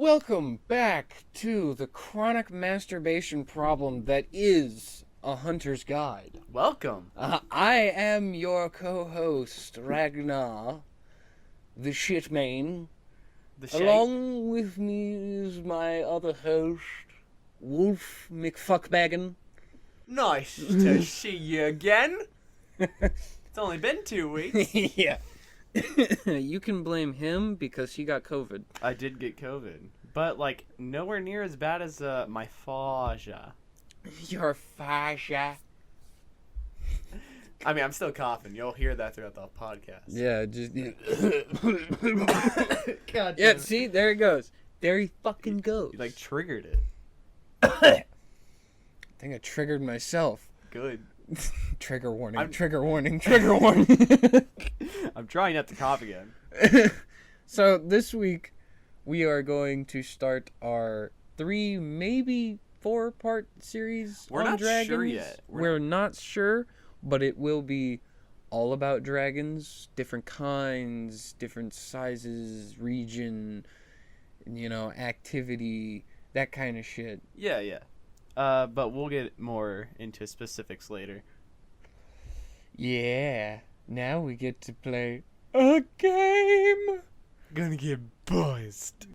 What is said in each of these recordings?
Welcome back to the chronic masturbation problem that is A Hunter's Guide. Welcome. I am your co-host, Ragnar, the shitmane. Along with me is my other host, Wolf McFuckbaggin. Nice to see you again. It's only been 2 weeks. Yeah. You can blame him because he got COVID. I did get COVID, but nowhere near as bad as my fascia. Your fascia. I mean, I'm still coughing. You'll hear that throughout the podcast. Yeah, just God yeah. damn. See, there it goes. There he fucking goes. You triggered it. I think I triggered myself. Good. Trigger warning. I'm- Trigger warning. Trigger warning. I'm trying not to cough again. So this week we are going to start our 3, maybe 4-part series We're on not dragons. sure yet. We're not sure, but it will be all about dragons, different kinds, different sizes, region, activity, that kind of shit. Yeah. But we'll get more into specifics later. Yeah. Now we get to play a game. Gonna get buzzed.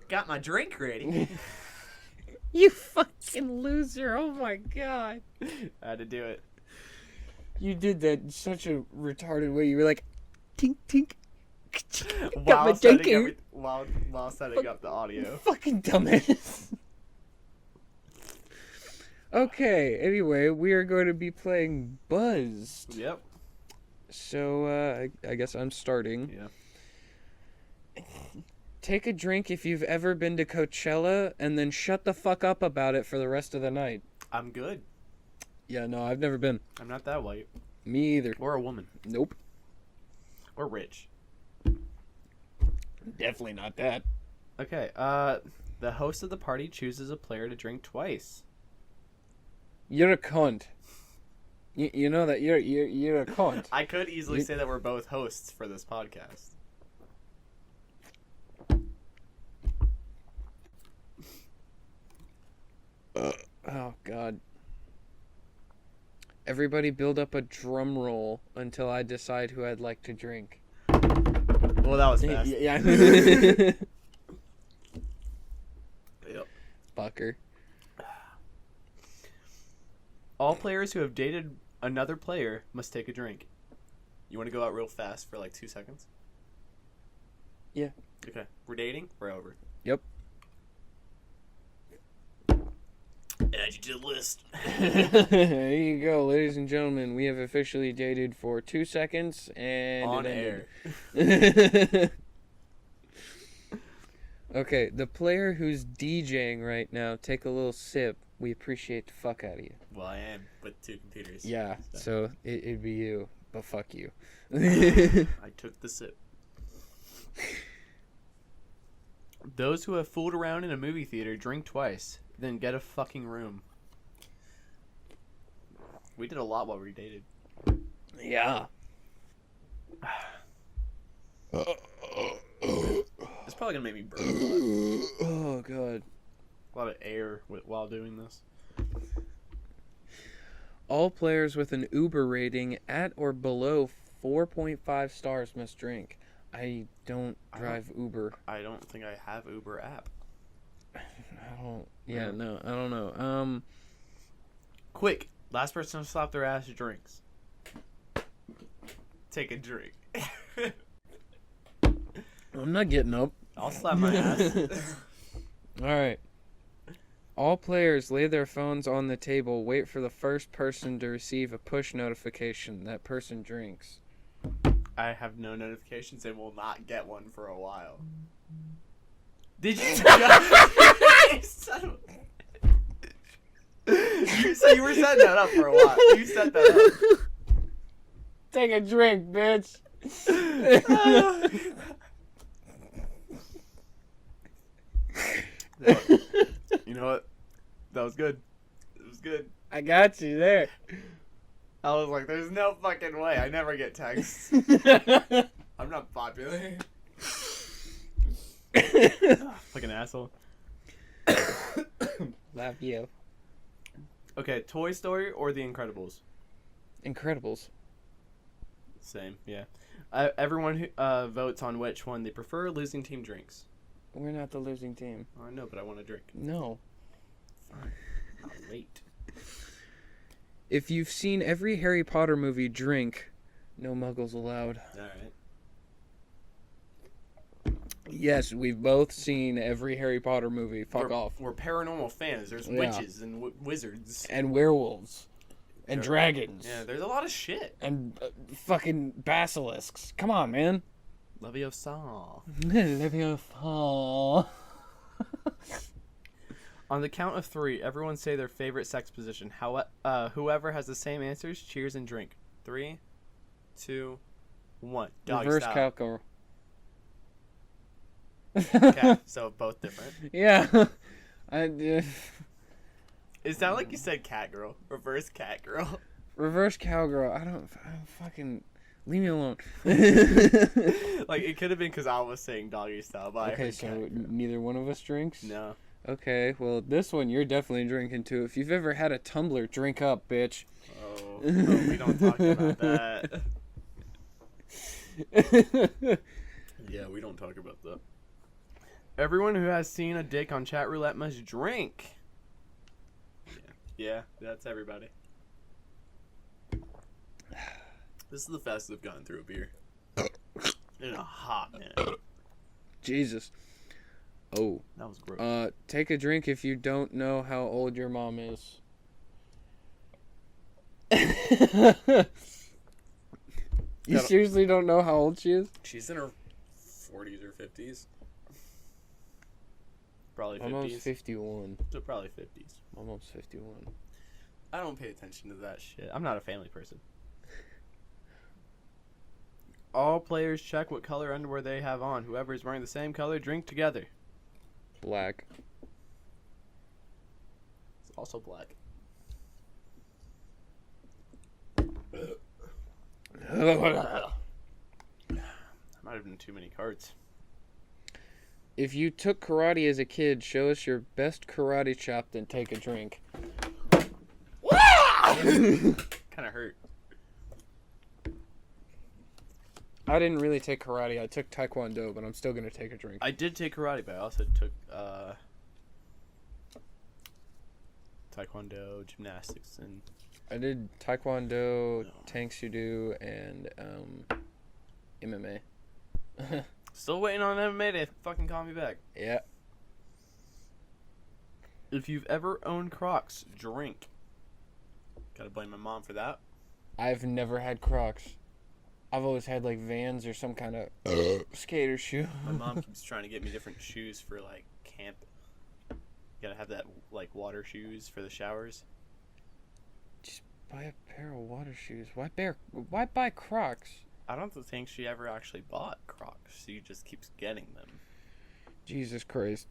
Got my drink ready. You fucking loser. Oh my god. I had to do it. You did that in such a retarded way. You were like, tink, tink. Got While my setting drink up, while setting up the audio. Fucking dumbass. Okay, anyway, we are going to be playing Buzzed. Yep. So, I guess I'm starting. Yeah. Take a drink if you've ever been to Coachella, and then shut the fuck up about it for the rest of the night. I'm good. Yeah, no, I've never been. I'm not that white. Me either. Or a woman. Nope. Or rich. Definitely not that. Okay, the host of the party chooses a player to drink twice. You're a cunt. You know that you're a cunt. I could easily say that we're both hosts for this podcast. Oh, God. Everybody build up a drum roll until I decide who I'd like to drink. Well, that was fast. Yeah. Yep. Fucker. All players who have dated another player must take a drink. You want to go out real fast for 2 seconds? Yeah. Okay. We're dating? We're over. Yep. Add you to the list. There you go, ladies and gentlemen. We have officially dated for 2 seconds and On it air. ended. Okay, the player who's DJing right now, take a little sip. We appreciate the fuck out of you. Well, I am with 2 computers. Yeah, so it'd be you, but fuck you. I took the sip. Those who have fooled around in a movie theater drink twice, then get a fucking room. We did a lot while we dated. Yeah. It's probably gonna make me burp a lot. Oh, God. A lot of air while doing this. All players with an Uber rating at or below 4.5 stars must drink. I don't drive Uber. I don't think I have Uber app. I don't. Yeah, no, I don't know. Quick, last person to slap their ass drinks. Take a drink. I'm not getting up. I'll slap my ass. All right. All players lay their phones on the table. Wait for the first person to receive a push notification. That person drinks. I have no notifications and will not get one for a while. Did you? So you were setting that up for a while. You set that up. Take a drink, bitch. You know what? That was good. It was good. I got you there. I was like, there's no fucking way. I never get texts. I'm not popular. Like an asshole. Love you. Okay, Toy Story or The Incredibles? Incredibles. Same, yeah. Everyone who votes on which one they prefer. Losing team drinks. We're not the losing team. I know, but I want to drink. No. Fine. I'll wait. If you've seen every Harry Potter movie, drink. No muggles allowed. Alright. Yes, we've both seen every Harry Potter movie. Fuck off. We're paranormal fans. There's witches and wizards. And werewolves. And dragons. Yeah, there's a lot of shit. And fucking basilisks. Come on, man. Leviosa. Leviosa. On the count of 3, everyone say their favorite sex position. Whoever has the same answers, cheers and drink. 3, 2, 1. Doggy Reverse style. cowgirl. Okay, so both different. Yeah. It sounded like you said cat girl. Reverse cat girl. Reverse cowgirl. I don't fucking leave me alone. Like it could have been because I was saying doggy style, but Okay, so neither one of us drinks? No. Okay, well this one you're definitely drinking too. If you've ever had a tumbler, drink up, bitch. Oh, we don't talk about that. Yeah, we don't talk about that. Everyone who has seen a dick on chat roulette must drink. Yeah, that's everybody. This is the fastest I've gotten through a beer. In a hot minute. Jesus. Oh. That was gross. Take a drink if you don't know how old your mom is. You seriously don't know how old she is? She's in her 40s or 50s. Probably 50s. My mom's 51. So probably 50s. My mom's 51. I don't pay attention to that shit. I'm not a family person. All players check what color underwear they have on. Whoever is wearing the same color, drink together. Black. It's also black. Might have been too many cards. If you took karate as a kid, show us your best karate chop, then take a drink. Kind of hurt. I didn't really take karate. I took taekwondo, but I'm still going to take a drink. I did take karate, but I also took taekwondo, gymnastics, and... I did taekwondo, tang soo do, and MMA. Still waiting on MMA to fucking call me back. Yeah. If you've ever owned Crocs, drink. Gotta blame my mom for that. I've never had Crocs. I've always had like Vans or some kind of skater shoe. My mom keeps trying to get me different shoes for like camp. You gotta have that like water shoes for the showers. Just buy a pair of water shoes. Why buy Crocs? I don't think she ever actually bought Crocs. She just keeps getting them. Jesus Christ.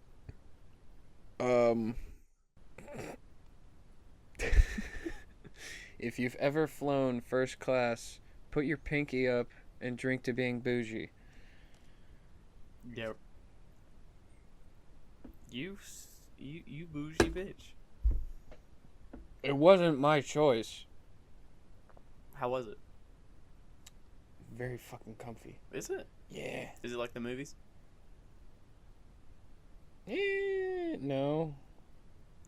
If you've ever flown first class, put your pinky up and drink to being bougie. Yep. You bougie bitch. It wasn't my choice. How was it? Very fucking comfy. Is it? Yeah. Is it like the movies? No.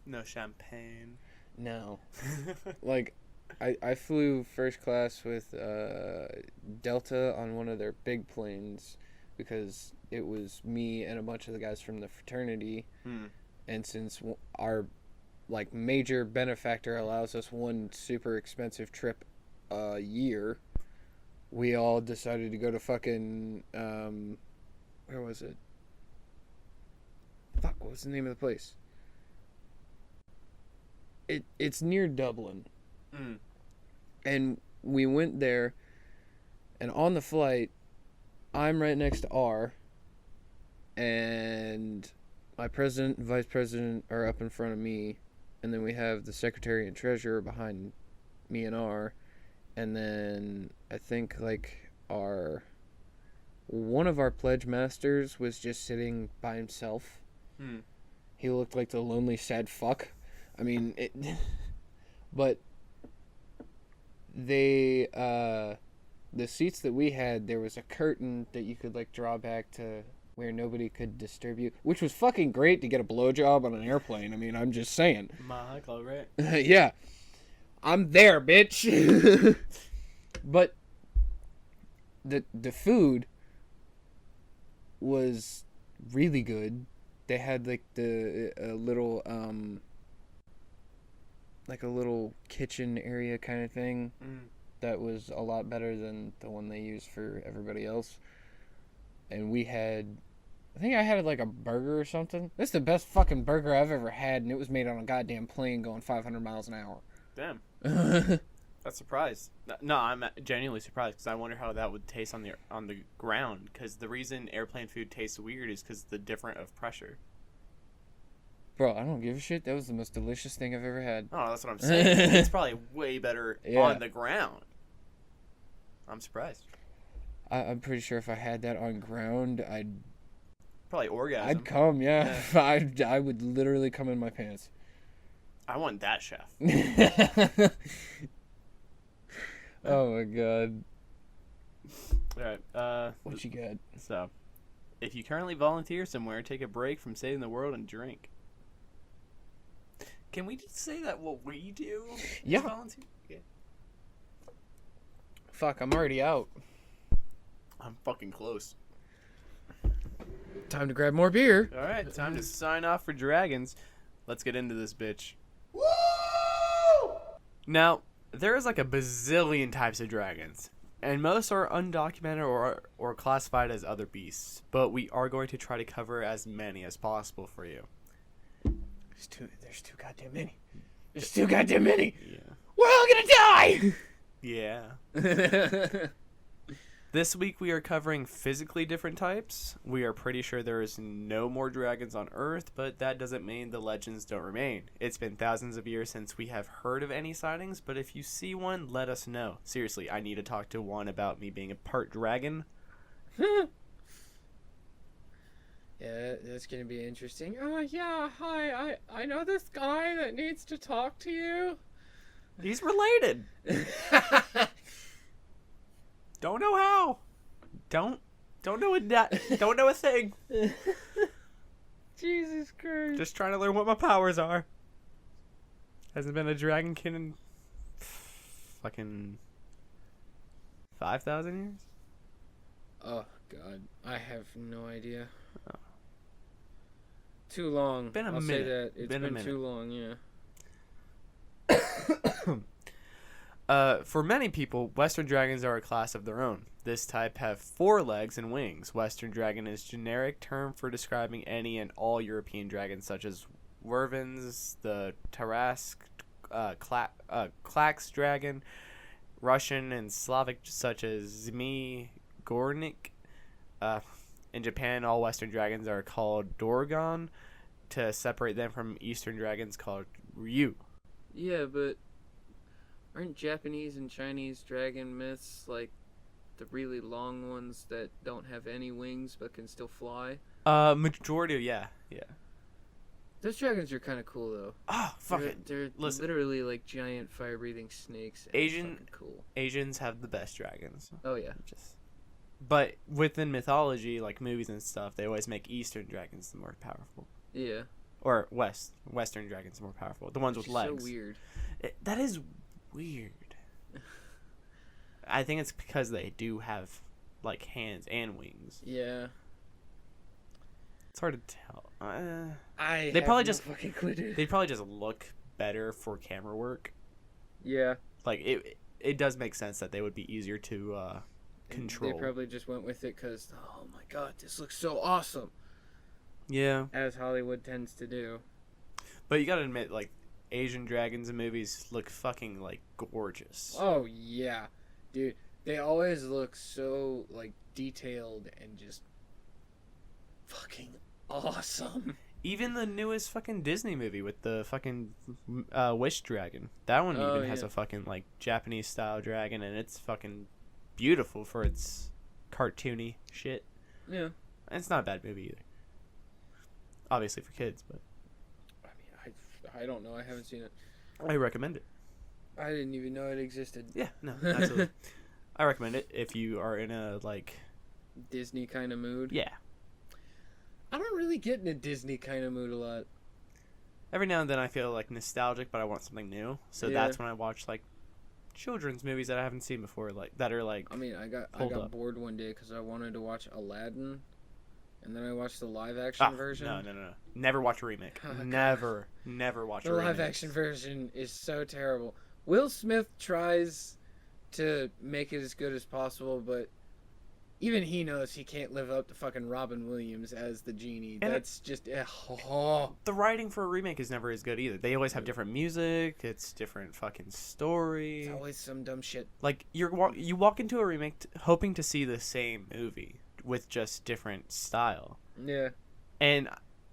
No champagne. No. Like, I flew first class with Delta on one of their big planes because it was me and a bunch of the guys from the fraternity. And since our like major benefactor allows us one super expensive trip a year, we all decided to go to fucking where was it? Fuck, what was the name of the place? It's near Dublin. And we went there, and on the flight, I'm right next to R, and my president and vice president are up in front of me, and then we have the secretary and treasurer behind me and R, and then I think like one of our pledge masters was just sitting by himself. He looked like the lonely sad fuck. I mean, but they the seats that we had, there was a curtain that you could like draw back to where nobody could disturb you, which was fucking great to get a blowjob on an airplane. I mean, I'm just saying. Michael, right? Yeah. I'm there, bitch. But the food was really good. They had like a little like a little kitchen area kind of thing that was a lot better than the one they used for everybody else. And I think I had like a burger or something. This is the best fucking burger I've ever had, and it was made on a goddamn plane going 500 miles an hour. Damn. That's surprised. No, I'm genuinely surprised because I wonder how that would taste on the ground. Because the reason airplane food tastes weird is because the difference of pressure. Bro, I don't give a shit. That was the most delicious thing I've ever had. Oh, that's what I'm saying. It's probably way better on the ground. I'm surprised. I'm pretty sure if I had that on ground, I'd probably orgasm. I'd come, yeah. I would literally come in my pants. I want that, chef. Oh my god. Alright, what you got? So, if you currently volunteer somewhere, take a break from saving the world and drink. Can we just say that what we do is volunteer? Yeah. Fuck, I'm already out. I'm fucking close. Time to grab more beer. Alright, time to sign off for Dragons. Let's get into this bitch. Woo! Now, there is like a bazillion types of dragons, and most are undocumented or classified as other beasts, but we are going to try to cover as many as possible for you. There's too goddamn many. There's too goddamn many. Yeah. We're all gonna die! Yeah. This week we are covering physically different types. We are pretty sure there is no more dragons on Earth, but that doesn't mean the legends don't remain. It's been thousands of years since we have heard of any sightings, but if you see one, let us know. Seriously, I need to talk to one about me being a part dragon. Yeah, that's gonna be interesting. Oh yeah, hi, I know this guy that needs to talk to you. He's related. Don't know how. Don't know don't know a thing. Jesus Christ. Just trying to learn what my powers are. Hasn't been a dragon kin in fucking 5,000 years? Oh god, I have no idea. Oh. Too long. Been a I'll minute. say that. It's been too long, yeah. For many people, Western dragons are a class of their own. This type have 4 legs and wings. Western dragon is a generic term for describing any and all European dragons, such as Wyverns, the Tarask, Klax dragon, Russian and Slavic, such as Zmi, Gornik. In Japan, all Western dragons are called Dorgon, to separate them from Eastern dragons called Ryu. Yeah, but aren't Japanese and Chinese dragon myths like the really long ones that don't have any wings but can still fly? Majority, yeah. Those dragons are kind of cool though. Oh, fuck it. They're literally like giant fire-breathing snakes. Cool. Asians have the best dragons. Oh yeah. But within mythology, like movies and stuff, they always make Eastern dragons the more powerful. Yeah. Or Western dragons more powerful. The ones with legs. So weird. That is weird. I think it's because they do have like hands and wings. Yeah. It's hard to tell. They probably just fucking clue, dude. They probably just look better for camera work. Yeah. Like it does make sense that they would be easier to control. They probably just went with it because, oh my god, this looks so awesome. Yeah. As Hollywood tends to do. But you gotta admit, like, Asian dragons in movies look fucking, like, gorgeous. Oh, yeah. Dude, they always look so, like, detailed and just fucking awesome. Even the newest fucking Disney movie with the fucking Wish Dragon. That one even has a fucking, like, Japanese-style dragon, and it's fucking beautiful for its cartoony shit. Yeah. And it's not a bad movie either. Obviously for kids, but... I mean, I don't know. I haven't seen it. I recommend it. I didn't even know it existed. Yeah, no, absolutely. I recommend it if you are in a, like... Disney kind of mood? Yeah. I don't really get in a Disney kind of mood a lot. Every now and then I feel, like, nostalgic, but I want something new. So that's when I watch, like, children's movies that I haven't seen before, like, that are, like... I mean, I got bored one day because I wanted to watch Aladdin, and then I watched the live-action version. No. Never watch a remake. Never watch a remake. The live-action version is so terrible. Will Smith tries to make it as good as possible, but... even he knows he can't live up to fucking Robin Williams as the genie. And that's just... The writing for a remake is never as good either. They always have different music. It's different fucking story. It's always some dumb shit. Like, you walk into a remake hoping to see the same movie with just different style. Yeah. And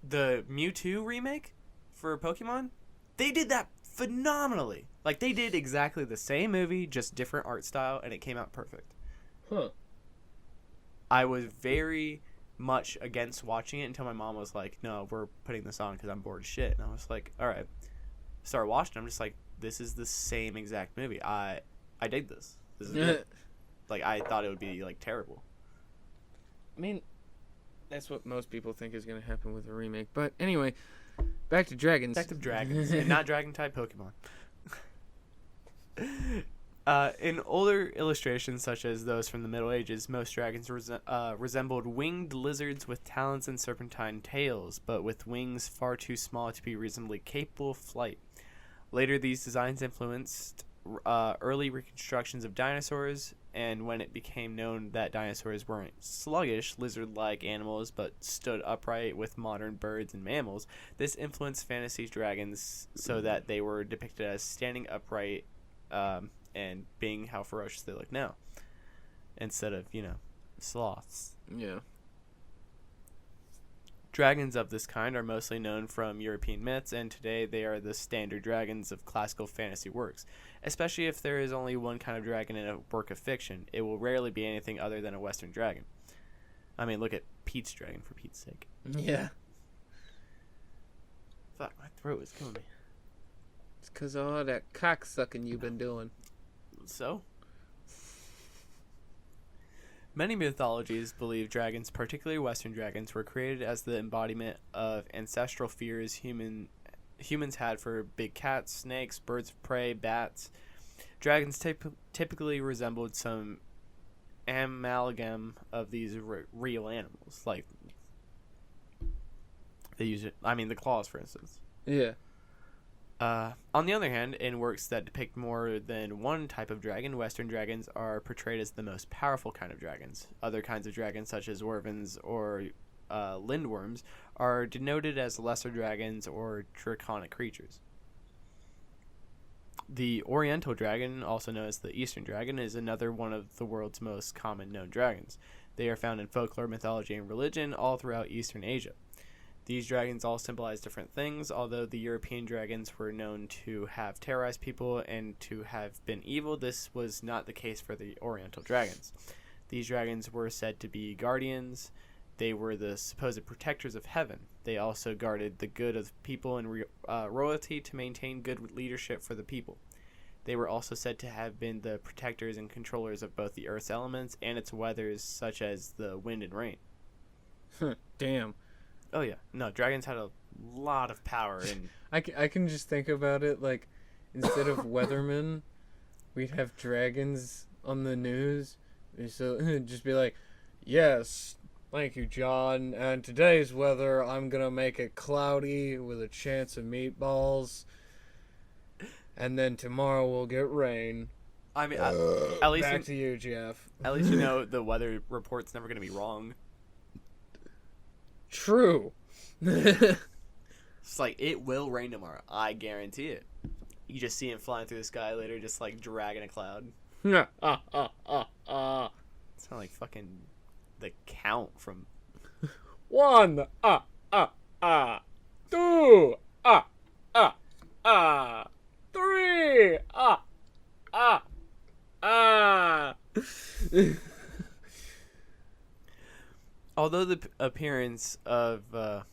the Mewtwo remake for Pokemon, they did that phenomenally. Like, they did exactly the same movie, just different art style, and it came out perfect. Huh. I was very much against watching it until my mom was like, no, we're putting this on because I'm bored as shit. And I was like, all right. Started watching it. I'm just like, this is the same exact movie. I dig this. This is good. Like, I thought it would be, like, terrible. I mean, that's what most people think is going to happen with a remake. But anyway, back to dragons. Back to dragons. And not dragon-type Pokemon. In older illustrations, such as those from the Middle Ages, most dragons resembled winged lizards with talons and serpentine tails, but with wings far too small to be reasonably capable of flight. Later, these designs influenced early reconstructions of dinosaurs, and when it became known that dinosaurs weren't sluggish, lizard-like animals, but stood upright with modern birds and mammals, this influenced fantasy dragons so that they were depicted as standing upright, and being how ferocious they look now, instead of, sloths. Yeah. Dragons of this kind are mostly known from European myths, and today they are the standard dragons of classical fantasy works. Especially if there is only one kind of dragon in a work of fiction, it will rarely be anything other than a Western dragon. I mean, look at Pete's dragon, for Pete's sake. Yeah. Fuck, my throat is killing me. It's because of all that cocksucking you've been doing. So? Many mythologies believe dragons, particularly Western dragons, were created as the embodiment of ancestral fears humans had for big cats, snakes, birds of prey, bats. Dragons typically resembled some amalgam of these real animals, like they use it. I mean, the claws, for instance. Yeah. On the other hand, in works that depict more than one type of dragon, Western dragons are portrayed as the most powerful kind of dragons. Other kinds of dragons, such as wyverns or lindworms, are denoted as lesser dragons or draconic creatures. The Oriental dragon, also known as the Eastern dragon, is another one of the world's most common known dragons. They are found in folklore, mythology, and religion all throughout Eastern Asia. These dragons all symbolize different things, although the European dragons were known to have terrorized people and to have been evil. This was not the case for the Oriental dragons. These dragons were said to be guardians. They were the supposed protectors of heaven. They also guarded the good of people and royalty to maintain good leadership for the people. They were also said to have been the protectors and controllers of both the earth's elements and its weathers, such as the wind and rain. Damn. Oh, yeah. No, dragons had a lot of power. And I can just think about it, like, instead of weathermen, we'd have dragons on the news. So just be like, yes, thank you, John. And today's weather, I'm going to make it cloudy with a chance of meatballs. And then tomorrow we'll get rain. I mean, at least back to you, Jeff. At least the weather report's never going to be wrong. True. It's like, it will rain tomorrow. I guarantee it. You just see him flying through the sky later, just like dragging a cloud. It's kind of like fucking the Count from... 1, 2, ah, ah, ah, 3, ah, ah, ah. Although the appearances of the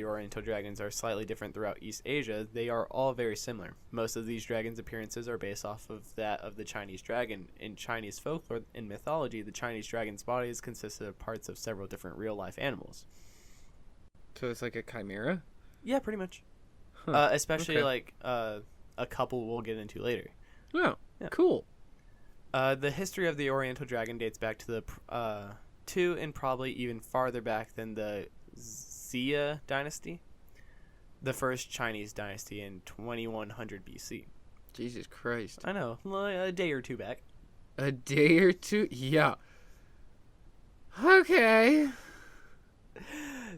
Oriental dragons are slightly different throughout East Asia, they are all very similar. Most of these dragons' appearances are based off of that of the Chinese dragon. In Chinese folklore and mythology, the Chinese dragon's bodies consisted of parts of several different real-life animals. So it's like a chimera? Yeah, pretty much. Huh. Especially Okay. like a couple we'll get into later. Oh, Yeah. cool. The history of the Oriental dragon dates back to and probably even farther back than the Xia dynasty, the first Chinese dynasty in 2100 BC. Jesus Christ. I know, a day or two back. A day or two? Yeah. Okay.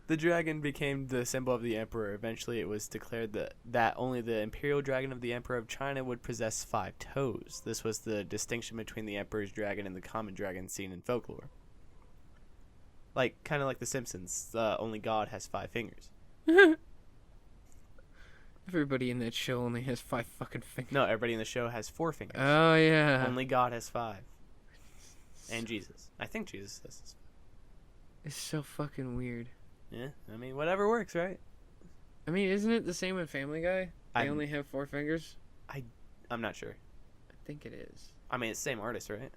The dragon became the symbol of the emperor. Eventually, it was declared that only the imperial dragon of the emperor of China would possess 5 toes. This was the distinction between the emperor's dragon and the common dragon seen in folklore. Kind of like The Simpsons, only God has 5 fingers. Everybody in that show only has 5 fucking fingers. No, everybody in the show has 4 fingers. Oh, yeah. Only God has 5. And Jesus. I think Jesus has this. It's so fucking weird. Yeah, I mean, whatever works, right? I mean, isn't it the same with Family Guy? They I'm- only have 4 fingers? I'm not sure. I think it is. I mean, it's the same artist, right?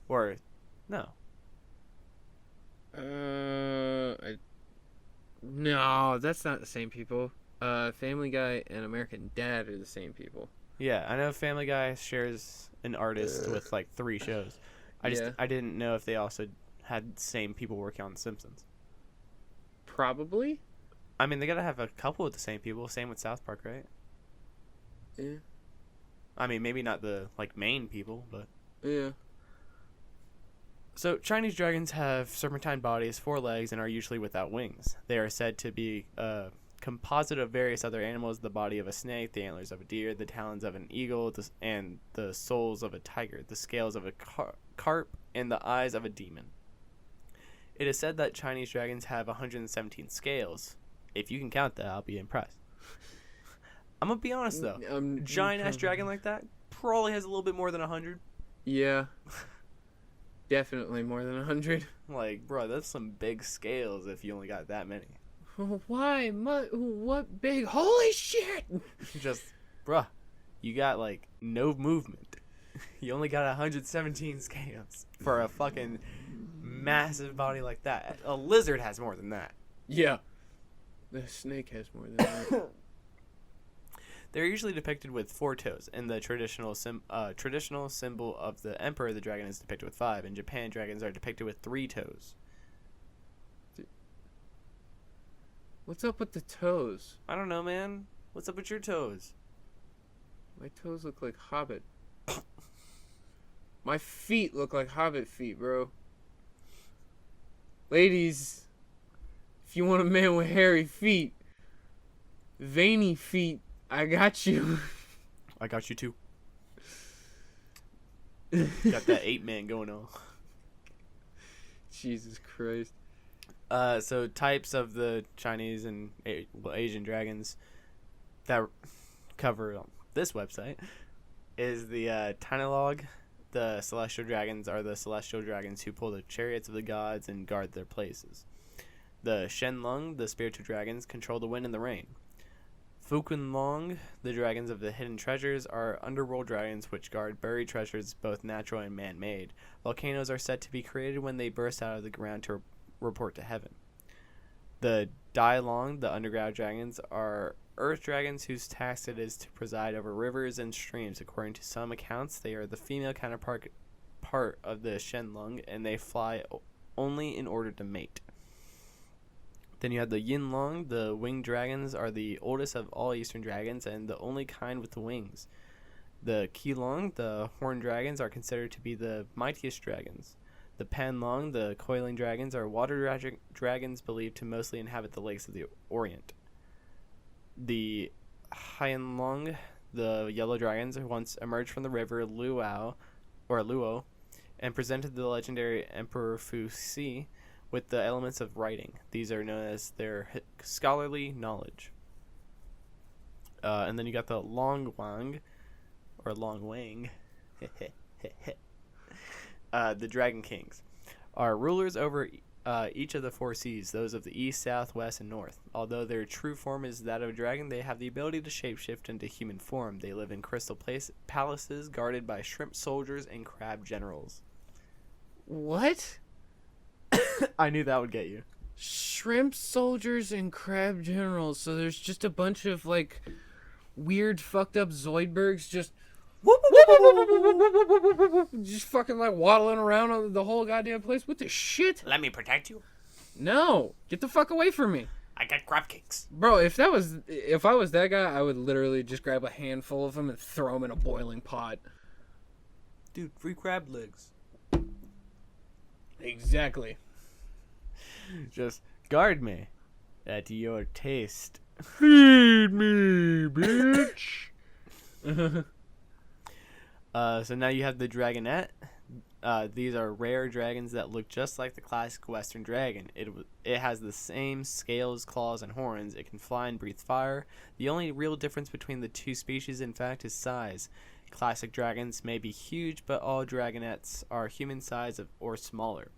Or, no. No, that's not the same people. Family Guy and American Dad are the same people. Yeah, I know Family Guy shares an artist with like 3 shows. I didn't know if they also had the same people working on The Simpsons. Probably. I mean, they gotta have a couple of the same people. Same with South Park, right? Yeah. I mean, maybe not the main people, but. Yeah. So, Chinese dragons have serpentine bodies, 4 legs, and are usually without wings. They are said to be a composite of various other animals: the body of a snake, the antlers of a deer, the talons of an eagle, and the soles of a tiger, the scales of a carp, and the eyes of a demon. It is said that Chinese dragons have 117 scales. If you can count that, I'll be impressed. I'm gonna be honest, though. Giant-ass dragon like that probably has a little bit more than 100. Yeah. Definitely more than 100. Bro, that's some big scales if you only got that many. Why? What big? Holy shit! Just, bruh, you got, no movement. You only got 117 scales for a fucking massive body like that. A lizard has more than that. Yeah. The snake has more than that. They're usually depicted with 4 toes. In the traditional symbol of the emperor, the dragon is depicted with 5. In Japan, dragons are depicted with 3 toes. What's up with the toes? I don't know, man. What's up with your toes? My toes look like Hobbit. My feet look like Hobbit feet, bro. Ladies, if you want a man with hairy feet, veiny feet, I got you. I got you too. Got that 8-man going on. Jesus Christ. So types of the Chinese and Asian dragons that cover on this website is the Tainalog. The celestial dragons are the celestial dragons who pull the chariots of the gods and guard their places. The Shenlong, the spiritual dragons, control the wind and the rain. Fukunlong, the dragons of the hidden treasures, are underworld dragons which guard buried treasures, both natural and man-made. Volcanoes are said to be created when they burst out of the ground to report to heaven. The Dailong, the underground dragons, are earth dragons whose task it is to preside over rivers and streams. According to some accounts, they are the female counterpart of the Shenlong, and they fly only in order to mate. Then you have the Yinlong. The winged dragons are the oldest of all eastern dragons and the only kind with wings. The Qilong, the horned dragons, are considered to be the mightiest dragons. The Panlong, the coiling dragons, are water dragons believed to mostly inhabit the lakes of the Orient. The Haiyanlong, the yellow dragons, once emerged from the river Luo, and presented the legendary Emperor Fu Xi with the elements of writing. These are known as their scholarly knowledge. And then you got the Longwang, or Longwang, the Dragon Kings, are rulers over each of the four seas, those of the east, south, west, and north. Although their true form is that of a dragon, they have the ability to shapeshift into human form. They live in crystal palaces guarded by shrimp soldiers and crab generals. What? I knew that would get you. Shrimp soldiers and crab generals. So there's just a bunch of like weird fucked up Zoidbergs just just fucking like waddling around on the whole goddamn place. What the shit? Let me protect you. No, get the fuck away from me. I got crab cakes. Bro, if I was that guy, I would literally just grab a handful of them and throw them in a boiling pot. Dude, free crab legs. Exactly. Just guard me at your taste. Feed me, bitch. So now you have the dragonette. These are rare dragons that look just like the classic Western dragon. It has the same scales, claws, and horns. It can fly and breathe fire. The only real difference between the two species, in fact, is size. Classic dragons may be huge, but all dragonettes are human size or smaller.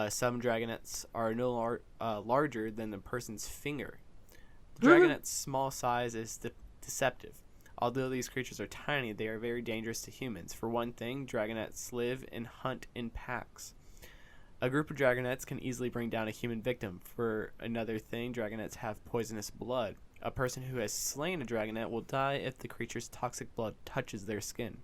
Some dragonettes are no larger than the person's finger. The dragonette's small size is deceptive. Although these creatures are tiny, they are very dangerous to humans. For one thing, dragonettes live and hunt in packs. A group of dragonettes can easily bring down a human victim. For another thing, dragonettes have poisonous blood. A person who has slain a dragonette will die if the creature's toxic blood touches their skin.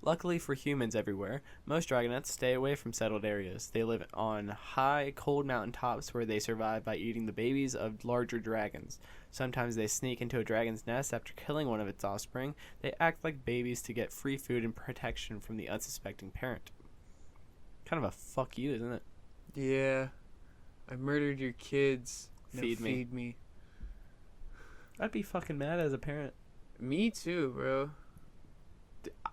Luckily for humans everywhere, most dragonets stay away from settled areas. They live on high, cold mountaintops where they survive by eating the babies of larger dragons. Sometimes they sneak into a dragon's nest after killing one of its offspring. They act like babies to get free food and protection from the unsuspecting parent. Kind of a fuck you, isn't it? Yeah. I murdered your kids. Feed me. Feed me. I'd be fucking mad as a parent. Me too, bro.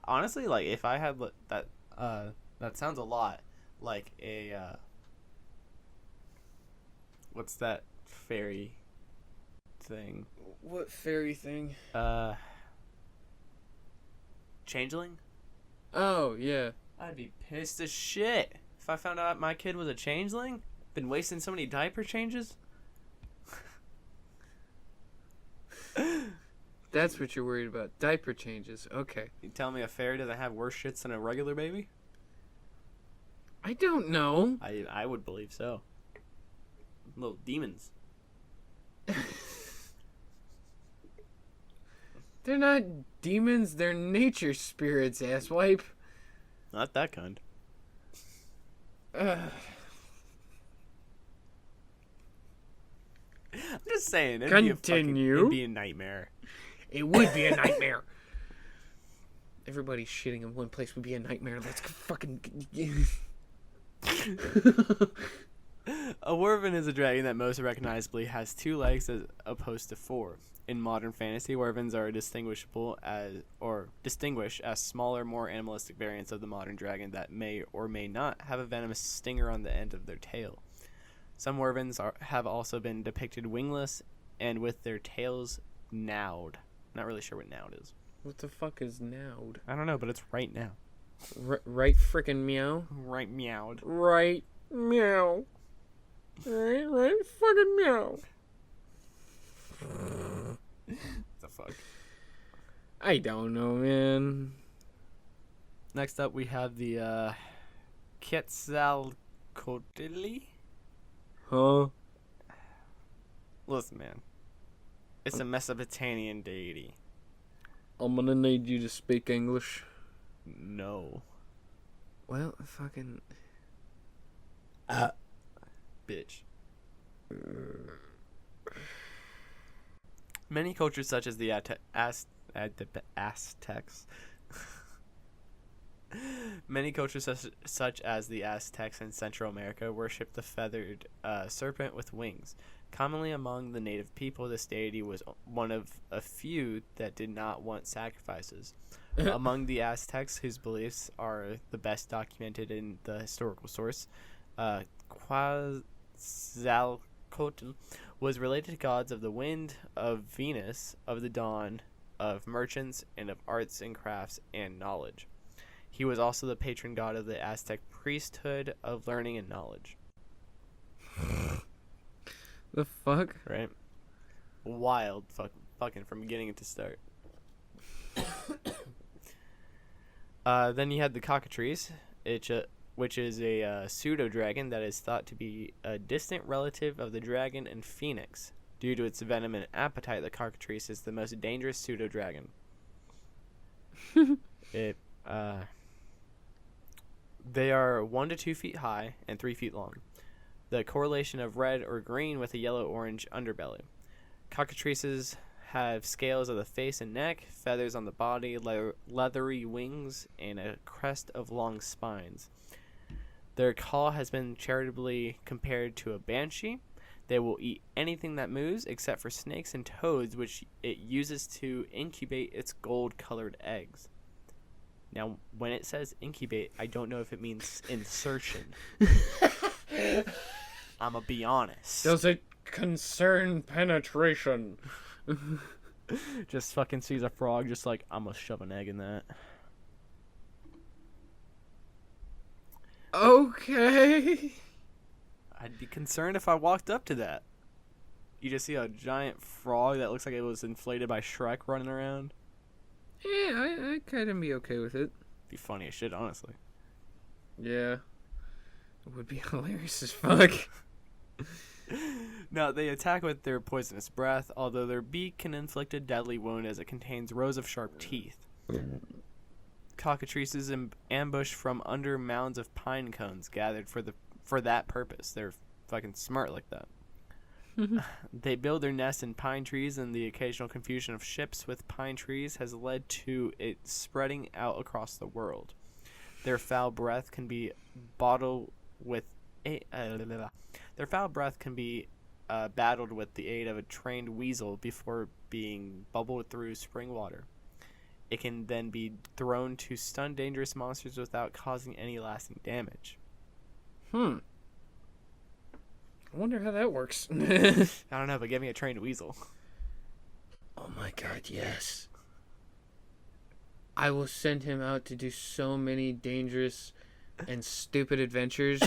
Honestly, like, if I had that sounds a lot like a, what's that fairy thing? What fairy thing? Changeling? Oh, yeah. I'd be pissed as shit if I found out my kid was a changeling. Been wasting so many diaper changes. That's what you're worried about. Diaper changes. Okay. You tell me a fairy doesn't have worse shits than a regular baby? I don't know. I would believe so. Little demons. They're not demons. They're nature spirits, asswipe. Not that kind. I'm just saying. Continue. It'd be a nightmare. It would be a nightmare. Everybody shitting in one place would be a nightmare. Let's fucking... A wyvern is a dragon that most recognizably has 2 legs as opposed to 4. In modern fantasy, wyverns are distinguished as smaller, more animalistic variants of the modern dragon that may or may not have a venomous stinger on the end of their tail. Some wyverns have also been depicted wingless and with their tails gnawed. Not really sure what gnawed is. What the fuck is gnawed? I don't know, but it's right now. Right frickin' meow? Right meowed. Right meow. Right fucking meow. What the fuck? I don't know, man. Next up, we have the Quetzalcoatl. Huh? Listen, man. It's a Mesopotamian deity. I'm gonna need you to speak English. No. Well, fucking... Bitch. Many cultures such as the Aztecs Many cultures such as the Aztecs in Central America worship the feathered serpent with wings. Commonly among the native people, this deity was one of a few that did not want sacrifices. Among the Aztecs, whose beliefs are the best documented in the historical source, Quetzalcoatl was related to gods of the wind, of Venus, of the dawn, of merchants, and of arts and crafts and knowledge. He was also the patron god of the Aztec priesthood of learning and knowledge. The fuck? Right? Wild fucking from beginning to start. Then you had the cockatrice, which is a pseudo-dragon that is thought to be a distant relative of the dragon and phoenix. Due to its venom and appetite, the cockatrice is the most dangerous pseudo-dragon. They are 1 to 2 feet high and 3 feet long. The correlation of red or green with a yellow-orange underbelly. Cockatrices have scales of the face and neck, feathers on the body, leathery wings, and a crest of long spines. Their call has been charitably compared to a banshee. They will eat anything that moves except for snakes and toads, which it uses to incubate its gold-colored eggs. Now, when it says incubate, I don't know if it means insertion. I'ma be honest. Does it concern penetration? Just fucking sees a frog, just like, I'm gonna shove an egg in that. Okay. I'd be concerned if I walked up to that. You just see a giant frog that looks like it was inflated by Shrek running around. Yeah, I'd kind of be okay with it. Be funny as shit, honestly. Yeah. It would be hilarious as fuck. Now, they attack with their poisonous breath, although their beak can inflict a deadly wound as it contains rows of sharp teeth. Cockatrices ambush from under mounds of pine cones gathered for that purpose. They're fucking smart like that. They build their nests in pine trees, and the occasional confusion of ships with pine trees has led to it spreading out across the world. Their foul breath can be battled with battled with the aid of a trained weasel before being bubbled through spring water. It can then be thrown to stun dangerous monsters without causing any lasting damage. I wonder how that works. I don't know, but give me a trained weasel. Oh my god, yes. I will send him out to do so many dangerous and stupid adventures.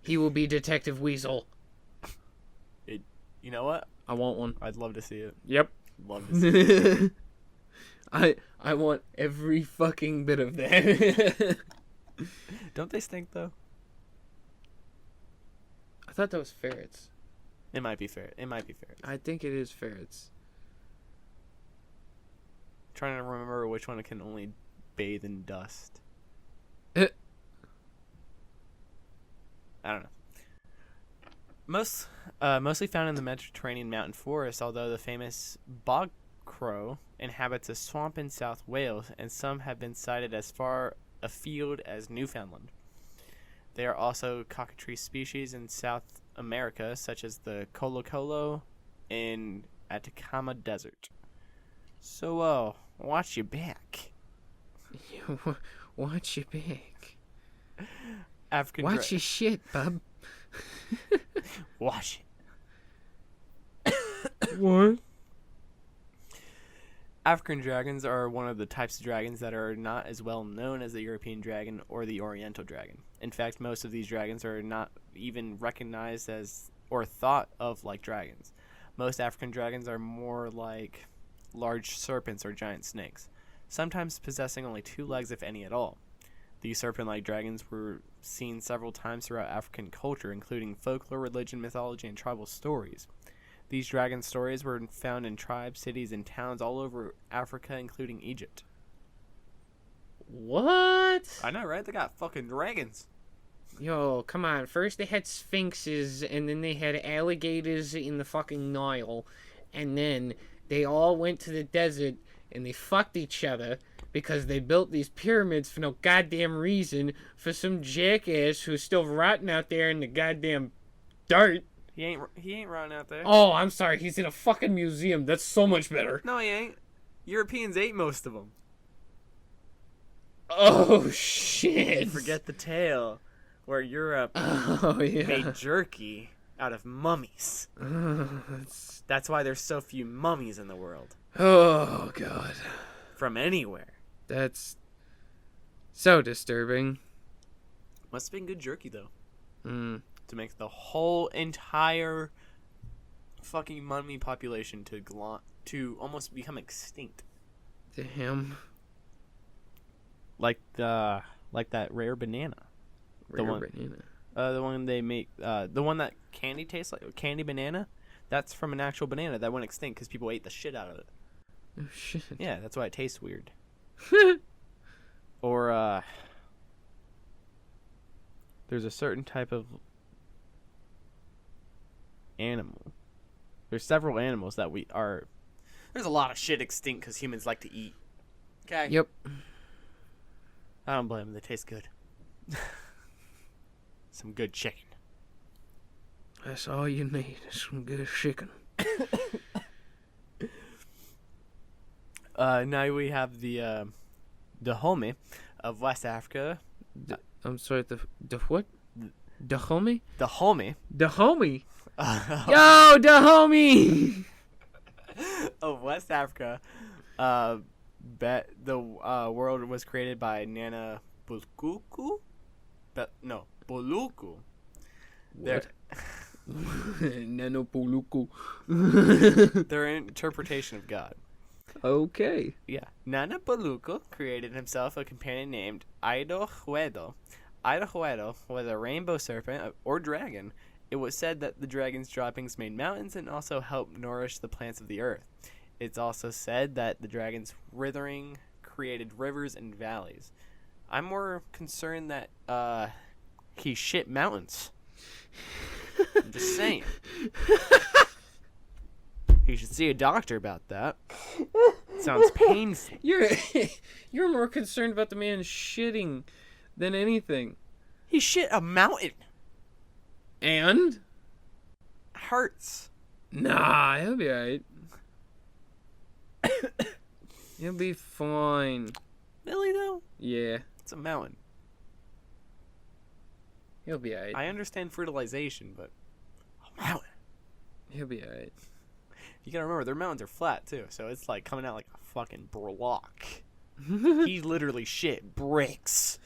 He will be Detective Weasel. You know what? I want one. I'd love to see it. Yep. Love to see it. I want every fucking bit of that. Don't they stink, though? I thought that was ferrets. It might be ferrets. I think it is ferrets. Trying to remember which one can only bathe in dust. Eh. I don't know. Mostly found in the Mediterranean mountain forest, although the famous bog crow inhabits a swamp in South Wales, and some have been sighted as far afield as Newfoundland. There are also cockatrice species in South America, such as the Colo in Atacama Desert. So, watch your back. Watch your back. Watch your shit, bub. Watch it. What? African dragons are one of the types of dragons that are not as well known as the European dragon or the Oriental dragon. In fact, most of these dragons are not even recognized as or thought of like dragons. Most African dragons are more like large serpents or giant snakes, sometimes possessing only 2 legs if any at all. These serpent-like dragons were seen several times throughout African culture, including folklore, religion, mythology, and tribal stories. These dragon stories were found in tribes, cities, and towns all over Africa, including Egypt. What? I know, right? They got fucking dragons. Yo, come on. First they had sphinxes, and then they had alligators in the fucking Nile, and then they all went to the desert, and they fucked each other because they built these pyramids for no goddamn reason for some jackass who's still rotting out there in the goddamn dirt. He ain't rotting out there. Oh, I'm sorry. He's in a fucking museum. That's so much better. No, he ain't. Europeans ate most of them. Oh, shit. Forget the tale. where Europe Oh yeah. made jerky out of mummies. That's why there's so few mummies in the world. Oh god. From anywhere. That's so disturbing. Must have been good jerky, though. To make the whole entire fucking mummy population to almost become extinct. Damn. Like that rare banana. Banana. The one they make, the one that candy tastes like, candy banana, that's from an actual banana that went extinct because people ate the shit out of it. Oh shit. Yeah, that's why it tastes weird. Or, there's a certain type of animal. There's several animals that there's a lot of shit extinct because humans like to eat. Okay? Yep. I don't blame them. They taste good. Some good chicken. That's all you need. Some good chicken. Now we have the homie of West Africa. I'm sorry, the what? The homie? The homie. The homie? Yo, the homie! Of West Africa. The world was created by Nana Buluku? Buluku. What? Nana Buluku. Their interpretation of God. Okay. Yeah. Nana Buluku created himself a companion named Aidohuedo. Aidohuedo was a rainbow serpent or dragon. It was said that the dragon's droppings made mountains and also helped nourish the plants of the earth. It's also said that the dragon's withering created rivers and valleys. I'm more concerned that he shit mountains. I'm just saying. You should see a doctor about that. Sounds painful. You're more concerned about the man shitting than anything. He shit a mountain. And? Hurts. Nah, he'll be alright. He'll be fine. Really though? Yeah. It's a mountain. He'll be alright. I understand fertilization, but a mountain. He'll be alright. You gotta remember, their mountains are flat too, so it's like coming out like a fucking block. He literally shit bricks.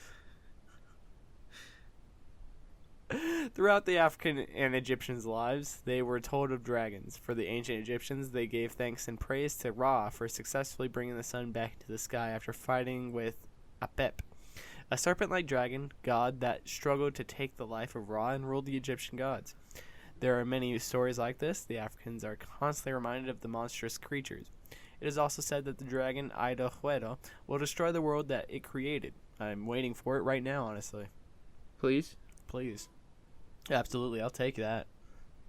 Throughout the African and Egyptians' lives, they were told of dragons. For the ancient Egyptians, they gave thanks and praise to Ra for successfully bringing the sun back to the sky after fighting with Apep, a serpent-like dragon god that struggled to take the life of Ra and ruled the Egyptian gods. There are many stories like this. The Africans are constantly reminded of the monstrous creatures. It is also said that the dragon Aidohuedo will destroy the world that it created. I'm waiting for it right now, honestly. Please? Please. Absolutely, I'll take that.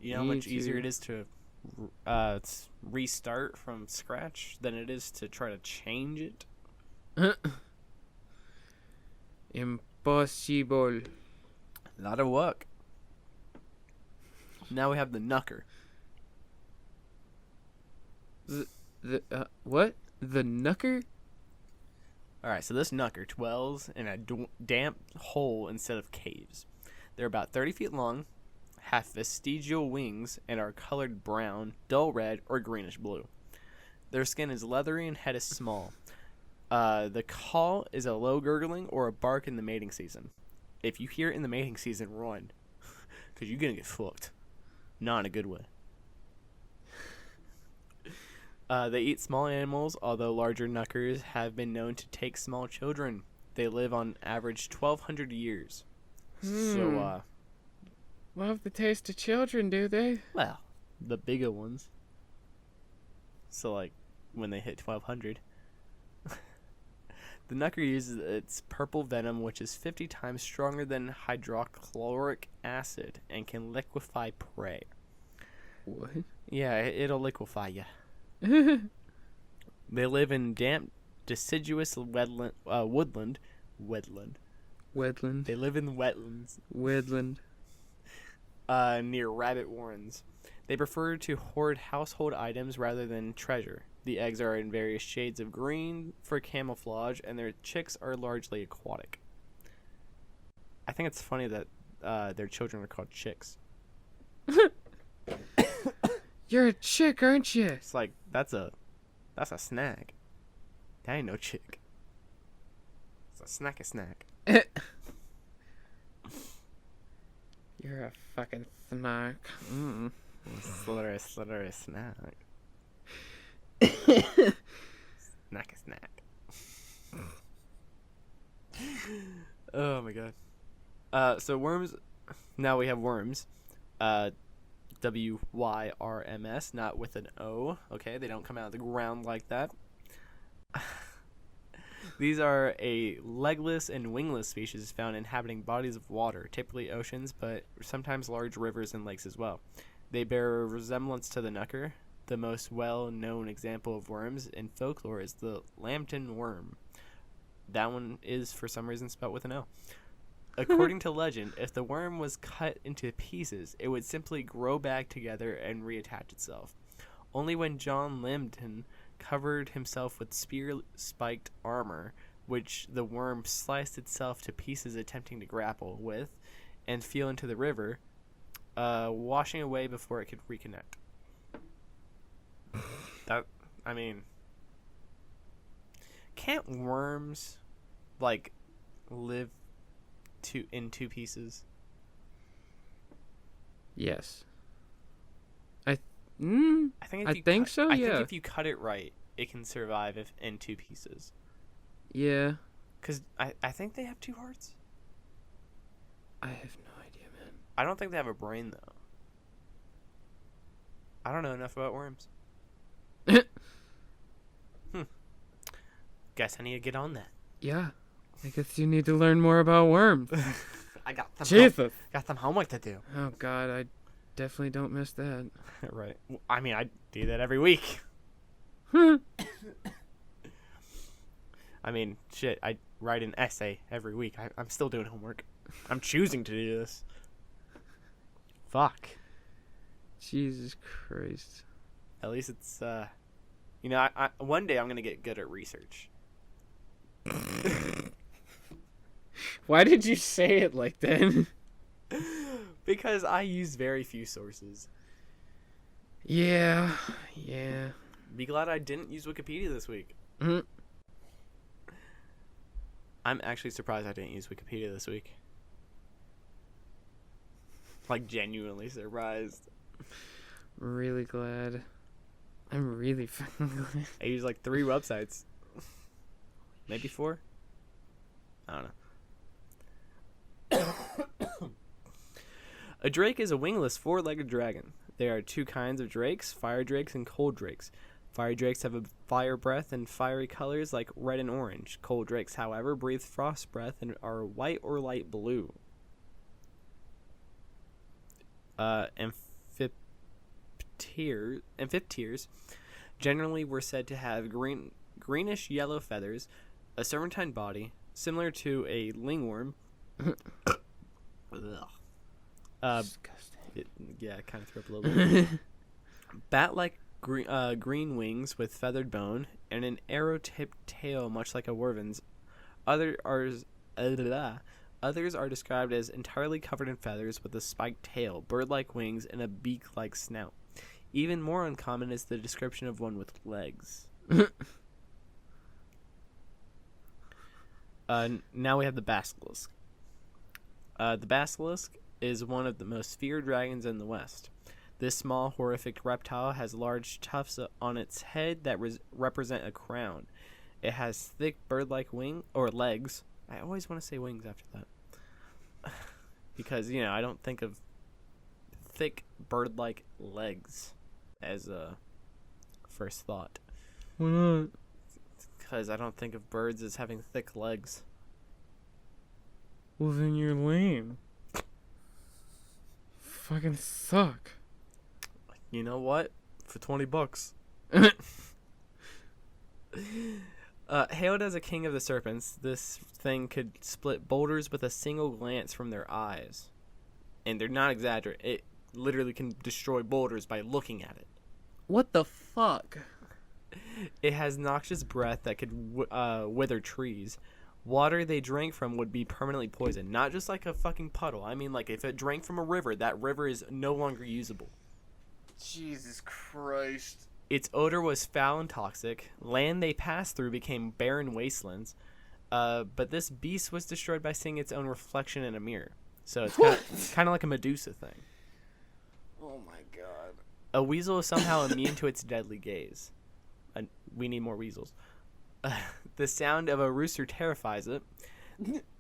You know how Me much easier too. it is to restart from scratch than it is to try to change it? Impossible. A lot of work. Now we have the Knucker. The what? The Knucker? Alright, so this Knucker dwells in a damp hole instead of caves. They're about 30 feet long, have vestigial wings, and are colored brown, dull red, or greenish blue. Their skin is leathery and head is small. The call is a low gurgling or a bark in the mating season. If you hear it in the mating season, run. Because you're going to get fucked. Not in a good way. They eat small animals, although larger knuckers have been known to take small children. They live on average 1,200 years. So, love the taste of children, do they? well, the bigger ones. So, like, when they hit 1,200. The knucker uses its purple venom, which is 50 times stronger than hydrochloric acid, and can liquefy prey. What? Yeah, it'll liquefy you. They live in damp, deciduous woodland. Wedland. They live in wetlands Wedland. near rabbit warrens. They prefer to hoard household items rather than treasure. The eggs are in various shades of green for camouflage, and their chicks are largely aquatic. I think it's funny that their children are called chicks. You're a chick, aren't you? It's like that's a snack. That ain't no chick. It's a snack. You're a fucking snack. Slittery snack. Snack. Oh my god. So worms. Now we have worms. WYRMS, not with an O. Okay, they don't come out of the ground like that. These are a legless and wingless species found inhabiting bodies of water, typically oceans, but sometimes large rivers and lakes as well. They bear a resemblance to the knucker. The most well-known example of worms in folklore is the Lambton worm. That one is, for some reason, spelled with an O. According to legend, if the worm was cut into pieces, it would simply grow back together and reattach itself. Only when John Lambton covered himself with spear-spiked armor, which the worm sliced itself to pieces attempting to grapple with and feel into the river, washing away before it could reconnect. Can't worms, live in two pieces? Yes. I think so. I Yeah. think if you cut it right, it can survive in two pieces. Yeah. Because I think they have two hearts. I have no idea, man. I don't think they have a brain, though. I don't know enough about worms. Guess I need to get on that. Yeah. I guess you need to learn more about worms. I got some Jesus. got some homework to do. Oh, God. I definitely don't miss that. Right. I mean, I do that every week. I mean, shit, I write an essay every week. I'm still doing homework. I'm choosing to do this. Fuck. Jesus Christ. At least it's, I one day I'm going to get good at research. Why did you say it like that? Because I use very few sources. Yeah. Be glad I didn't use Wikipedia this week. Mm-hmm. I'm actually surprised I didn't use Wikipedia this week. Genuinely surprised. Really glad. I'm really fucking glad. I use 3 websites. Maybe 4? I don't know. A drake is a wingless 4-legged dragon. There are 2 kinds of drakes, fire drakes and cold drakes. Fire drakes have a fire breath and fiery colors like red and orange. Cold drakes, however, breathe frost breath and are white or light blue. Amphipteryrs generally were said to have greenish yellow feathers, a serpentine body, similar to a lingworm. Disgusting. It kind of threw up a little bit. Bat-like green wings with feathered bone, and an arrow-tipped tail much like a wyvern's. Others are described as entirely covered in feathers with a spiked tail, bird-like wings, and a beak-like snout. Even more uncommon is the description of one with legs. Now we have the basilisk. The basilisk is one of the most feared dragons in the West. This small, horrific reptile has large tufts on its head that represent a crown. It has thick bird-like legs. I always want to say wings after that. Because, I don't think of thick bird-like legs as a first thought. Why not? Because I don't think of birds as having thick legs. Well, then you're lame. Fucking suck. You know what? For $20. Hailed as a king of the serpents, this thing could split boulders with a single glance from their eyes. And they're not exaggerating. It literally can destroy boulders by looking at it. What the fuck? It has noxious breath that could wither trees. Water they drank from would be permanently poisoned. Not just like a fucking puddle. I mean, like, if it drank from a river, that river is no longer usable. Jesus Christ. Its odor was foul and toxic. Land they passed through became barren wastelands. But this beast was destroyed by seeing its own reflection in a mirror. So it's kind of like a Medusa thing. Oh my god. A weasel is somehow immune to its deadly gaze. We need more weasels. The sound of a rooster terrifies it.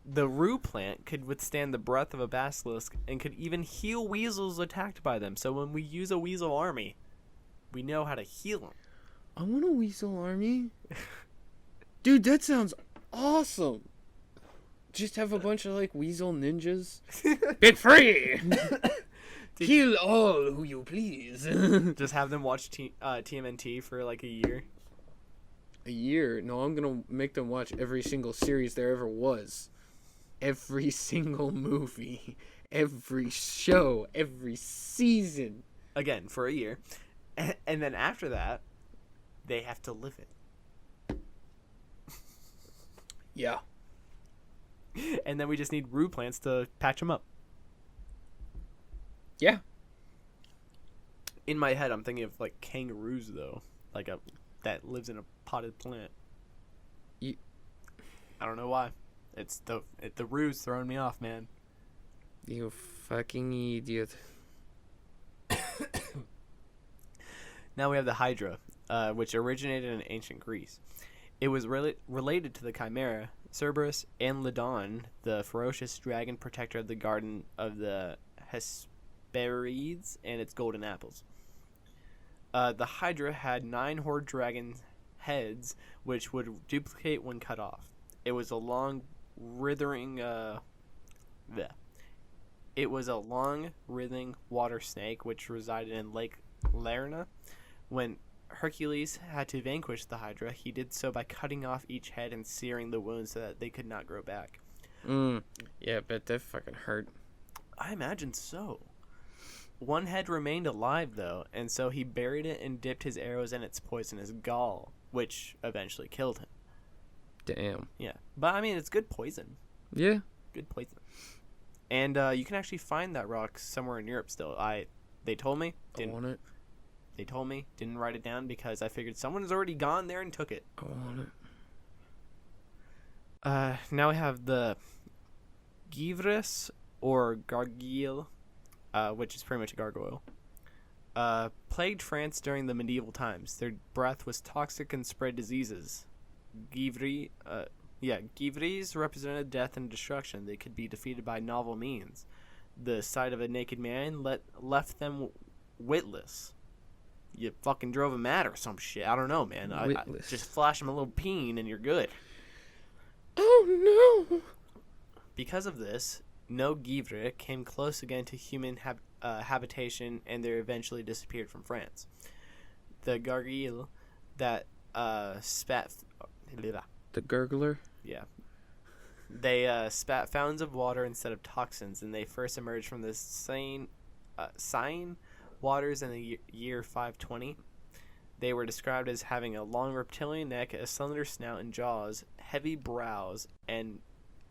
The rue plant could withstand the breath of a basilisk and could even heal weasels attacked by them. So when we use a weasel army, we know how to heal them. I want a weasel army. Dude, that sounds awesome. Just have a bunch of like weasel ninjas. Bit free. Kill all who you please. Just have them watch TMNT for like a year. A year? No, I'm gonna make them watch every single series there ever was. Every single movie. Every show. Every season. Again, for a year. And then after that, they have to live it. Yeah. And then we just need rue plants to patch them up. Yeah. In my head, I'm thinking of like kangaroos, though. Like that lives in a potted plant. I don't know why. It's the rue's throwing me off, man. You fucking idiot. Now we have the Hydra, which originated in ancient Greece. It was related to the Chimera, Cerberus, and Ladon, the ferocious dragon protector of the Garden of the Hesperides and its golden apples. The Hydra had 9 horde dragon heads, which would duplicate when cut off. It was a long, writhing water snake which resided in Lake Lerna. When Hercules had to vanquish the Hydra, he did so by cutting off each head and searing the wounds so that they could not grow back. Yeah, but that fucking hurt. I imagine so. One head remained alive, though, and so he buried it and dipped his arrows in its poisonous gall, which eventually killed him. Damn. Yeah. But, I mean, it's good poison. Yeah. Good poison. And you can actually find that rock somewhere in Europe still. They told me. I want it. They told me. Didn't write it down because I figured someone has already gone there and took it. I want it. Now we have the Givres, or Gargoyle, which is pretty much a gargoyle. Plagued France during the medieval times. Their breath was toxic and spread diseases. Givres represented death and destruction. They could be defeated by novel means. The sight of a naked man left them witless. You fucking drove him mad or some shit. I don't know, man. I just flash him a little peen and you're good. Oh, no. Because of this, no Givre came close again to human habitation, and they eventually disappeared from France. The Gargoyle that spat... The gurgler? Yeah. They spat fountains of water instead of toxins, and they first emerged from the Seine waters in the year 520. They were described as having a long reptilian neck, a slender snout and jaws, heavy brows, and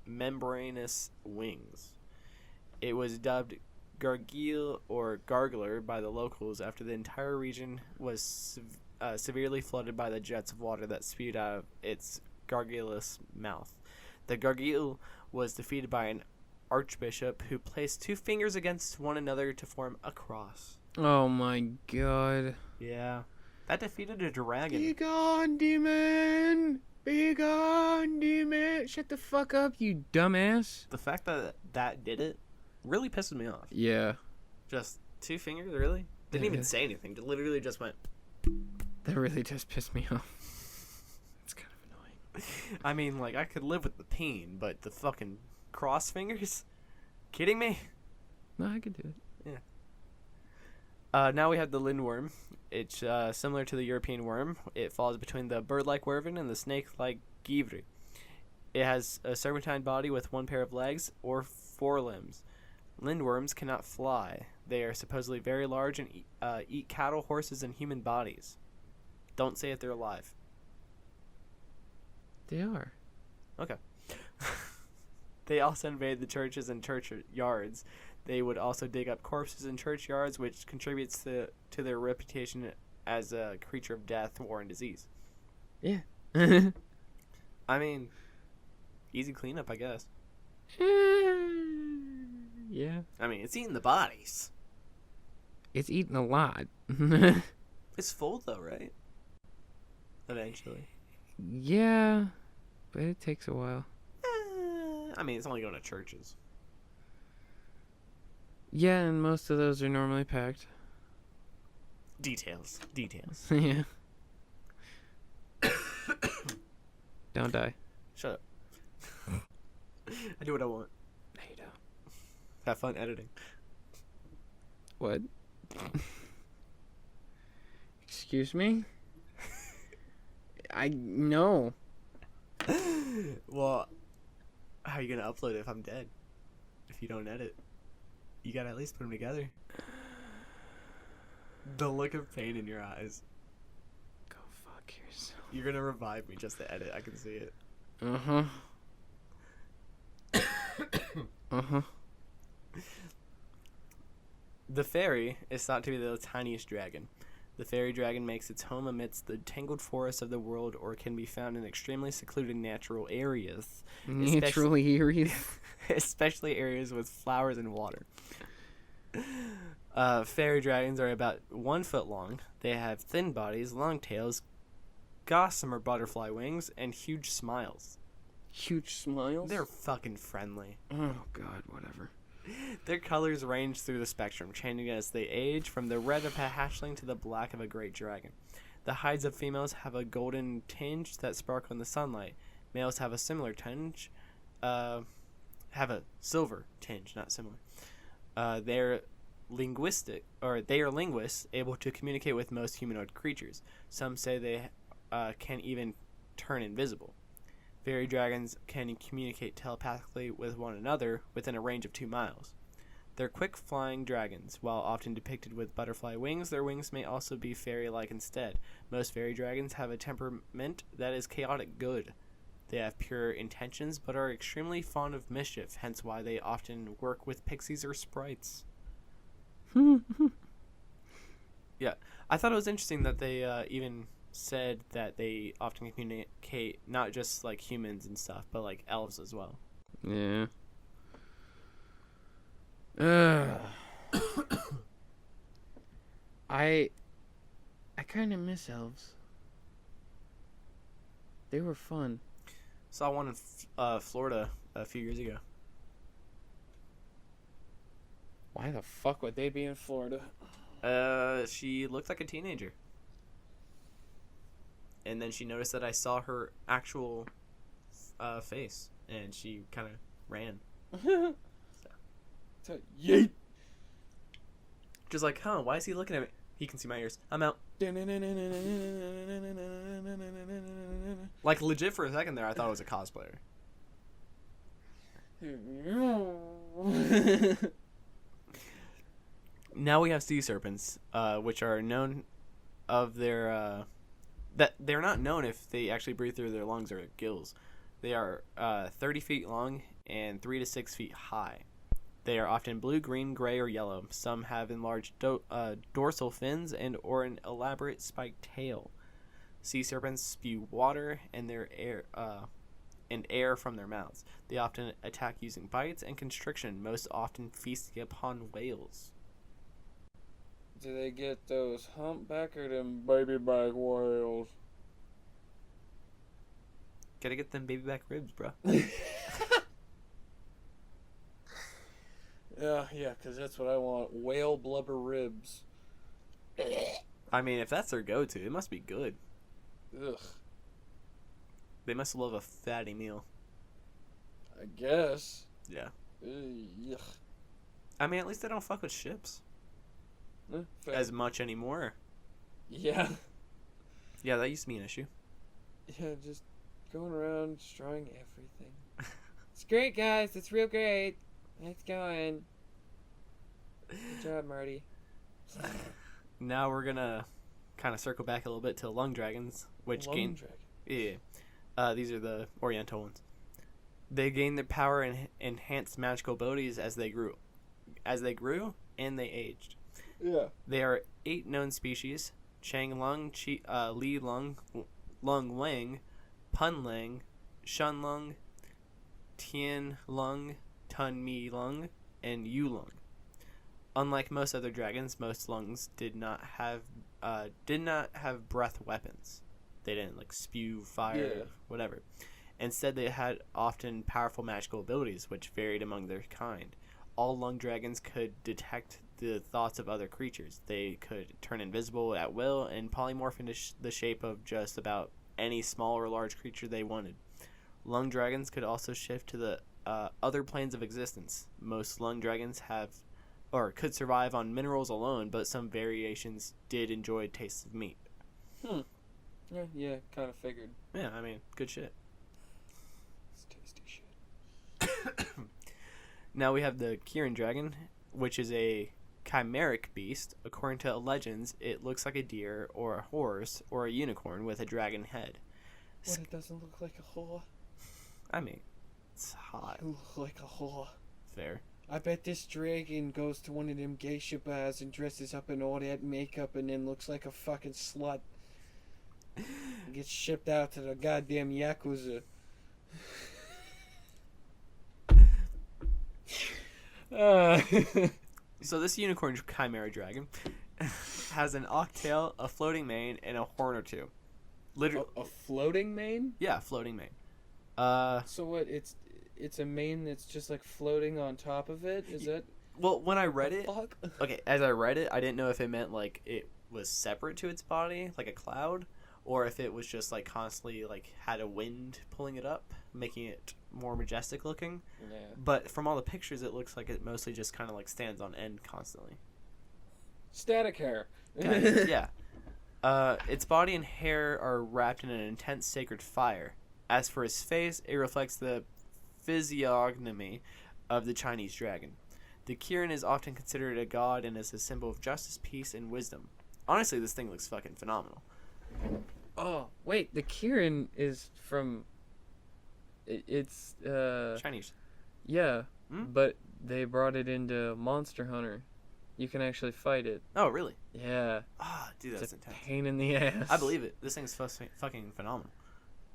membranous wings. It was dubbed Gargoyle or Gargler by the locals after the entire region was severely flooded by the jets of water that spewed out of its gargulous mouth. The Gargoyle was defeated by an archbishop who placed 2 fingers against one another to form a cross. Oh my god. Yeah. That defeated a dragon. Be gone, demon! Be gone, demon! Shut the fuck up, you dumbass. The fact that did it really pisses me off. Yeah. Just 2 fingers, really? Didn't even say anything. Literally just went... That really just pissed me off. It's kind of annoying. I mean, like, I could live with the peen, but the fucking cross fingers? Kidding me? No, I could do it. Yeah. Now we have the lindworm. It's similar to the European worm. It falls between the bird-like wervin and the snake-like givre. It has a serpentine body with 1 pair of legs or 4 limbs. Lindworms cannot fly. They are supposedly very large and eat cattle, horses, and human bodies. Don't say if they're alive. They are. Okay. They also invade the churches and churchyards. They would also dig up corpses in churchyards, which contributes to their reputation as a creature of death, war, and disease. Yeah. I mean, easy cleanup, I guess. Yeah. I mean, it's eating the bodies. It's eating a lot. It's full, though, right? Eventually. Yeah, but it takes a while. I mean, it's only going to churches. Yeah, and most of those are normally packed. Details. Yeah. Don't die. Shut up. I do what I want. No, you don't. Have fun editing. What? Excuse me? No. Well, how are you going to upload it if I'm dead? If you don't edit? You got to at least put them together. The look of pain in your eyes. Go fuck yourself. You're going to revive me just to edit. I can see it. Uh-huh. Uh-huh. The fairy is thought to be the tiniest dragon. The fairy dragon makes its home amidst the tangled forests of the world or can be found in extremely secluded natural areas. Natural areas? Especially areas with flowers and water. Fairy dragons are about 1 foot long. They have thin bodies, long tails, gossamer butterfly wings, and huge smiles. Huge smiles? They're fucking friendly. Oh, God, whatever. Their colors range through the spectrum, changing as they age, from the red of a hatchling to the black of a great dragon. The hides of females have a golden tinge that sparkle in the sunlight. Males have a similar tinge, have a silver tinge, not similar. They are linguists, able to communicate with most humanoid creatures. Some say they can even turn invisible. Fairy dragons can communicate telepathically with one another within a range of 2 miles. They're quick-flying dragons. While often depicted with butterfly wings, their wings may also be fairy-like instead. Most fairy dragons have a temperament that is chaotic good. They have pure intentions, but are extremely fond of mischief, hence why they often work with pixies or sprites. Yeah, I thought it was interesting that they even said that they often communicate not just like humans and stuff, but like elves as well. Yeah. I kind of miss elves. They were fun. Saw one in Florida a few years ago. Why the fuck would they be in Florida? She looked like a teenager. And then she noticed that I saw her actual face, and she kind of ran. So, yeet! Just like, huh, why is he looking at me? He can see my ears. I'm out. Like, legit for a second there, I thought it was a cosplayer. Now we have sea serpents, which are known of their... that they're not known if they actually breathe through their lungs or gills. They are 30 feet long and 3 to 6 feet high. They are often blue, green, gray, or yellow. Some have enlarged dorsal fins or an elaborate spiked tail. Sea serpents spew water and air from their mouths. They often attack using bites and constriction, most often feasting upon whales. Do they get those humpback or them baby back whales? Gotta get them baby back ribs, bro. Yeah, because that's what I want. Whale blubber ribs. I mean, if that's their go-to, it must be good. Ugh. They must love a fatty meal. I guess. Yeah. Yuck. I mean, at least they don't fuck with ships as much anymore. Yeah. Yeah, that used to be an issue. Yeah, just going around destroying everything. It's great, guys. It's real great. It's going. Good job, Marty. Now we're gonna kind of circle back a little bit to lung dragons, which Lung dragon. Yeah. These are the oriental ones. They gained their power and enhanced magical abilities as they grew, and they aged. Yeah. There are 8 known species: Chang Lung, Li Lung, Lung Wang, Pun Lang, Shun Lung, Tian Lung, Tun Mi Lung, and Yu Lung. Unlike most other dragons, most lungs did not have breath weapons. They didn't like spew fire, whatever. Instead, they had often powerful magical abilities, which varied among their kind. All lung dragons could detect the thoughts of other creatures. They could turn invisible at will and polymorph into the shape of just about any small or large creature they wanted. Lung dragons could also shift to the other planes of existence. Most lung dragons could survive on minerals alone, but some variations did enjoy tastes of meat. Yeah, kind of figured. Yeah, I mean, good shit. It's tasty shit. Now we have the Kirin dragon, which is a chimeric beast. According to legends, it looks like a deer or a horse or a unicorn with a dragon head. What, it doesn't look like a whore? I mean, it's hot. It looks like a whore. Fair. I bet this dragon goes to one of them geisha bars and dresses up in all that makeup and then looks like a fucking slut. And gets shipped out to the goddamn Yakuza. So this unicorn chimera dragon has an octail, a floating mane, and a horn or two. Literally, a floating mane? Yeah, floating mane. So what? It's a mane that's just like floating on top of it. Is that? Well, when I read it, fuck? okay, as I read it, I didn't know if it meant like it was separate to its body, like a cloud, or if it was just like constantly like had a wind pulling it up, making it more majestic looking. Yeah. But from all the pictures, it looks like it mostly just kind of like stands on end constantly. Static hair. Yeah. Its body and hair are wrapped in an intense sacred fire. As for his face, it reflects the physiognomy of the Chinese dragon. The Kirin is often considered a god and is a symbol of justice, peace, and wisdom. Honestly, this thing looks fucking phenomenal. Oh, wait, the Kirin is from... It's, Chinese. Yeah, but they brought it into Monster Hunter. You can actually fight it. Oh, really? Yeah. Ah, dude, that's it's a intense. pain in the ass. I believe it. This thing's fucking phenomenal.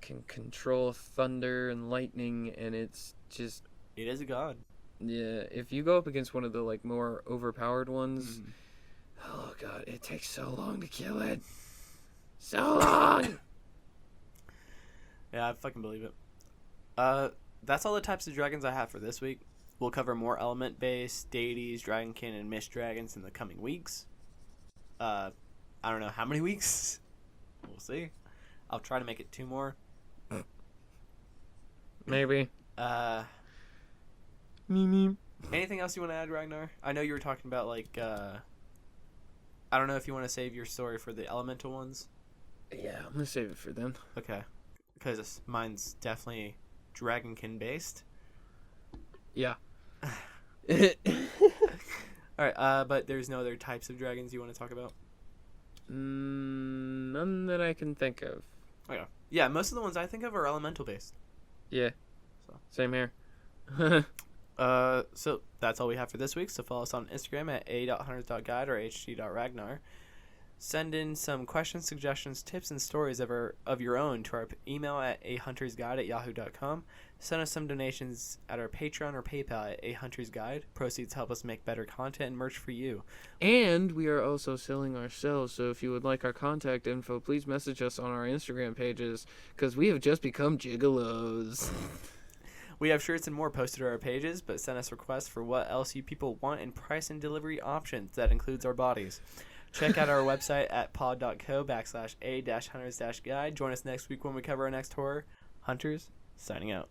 Can control thunder and lightning, and it's just... It is a god. Yeah, if you go up against one of the, like, more overpowered ones... Oh, God, it takes so long to kill it. So long! Yeah, I fucking believe it. That's all the types of dragons I have for this week. We'll cover more element-based, deities, dragonkin, and mist dragons in the coming weeks. I don't know how many weeks. We'll see. I'll try to make it 2 more. Maybe. Anything else you want to add, Ragnar? I know you were talking about, like, I don't know if you want to save your story for the elemental ones. Yeah, I'm going to save it for them. Okay. Because mine's definitely dragonkin-based. Yeah. Alright, but there's no other types of dragons you want to talk about? None that I can think of. Okay. Yeah, most of the ones I think of are elemental-based. Yeah. So. Same here. So that's all we have for this week. So follow us on Instagram at a.hunters.guide or hg.ragnar. Send in some questions, suggestions, tips, and stories of your own to our email at ahuntersguide@yahoo.com. Send us some donations at our Patreon or PayPal at ahuntersguide. Proceeds help us make better content and merch for you. And we are also selling ourselves, so if you would like our contact info, please message us on our Instagram pages, because we have just become gigolos. We have shirts and more posted to our pages, but send us requests for what else you people want and price and delivery options. That includes our bodies. Check out our website at pod.co/a-hunters-guide. Join us next week when we cover our next horror. Hunters, signing out.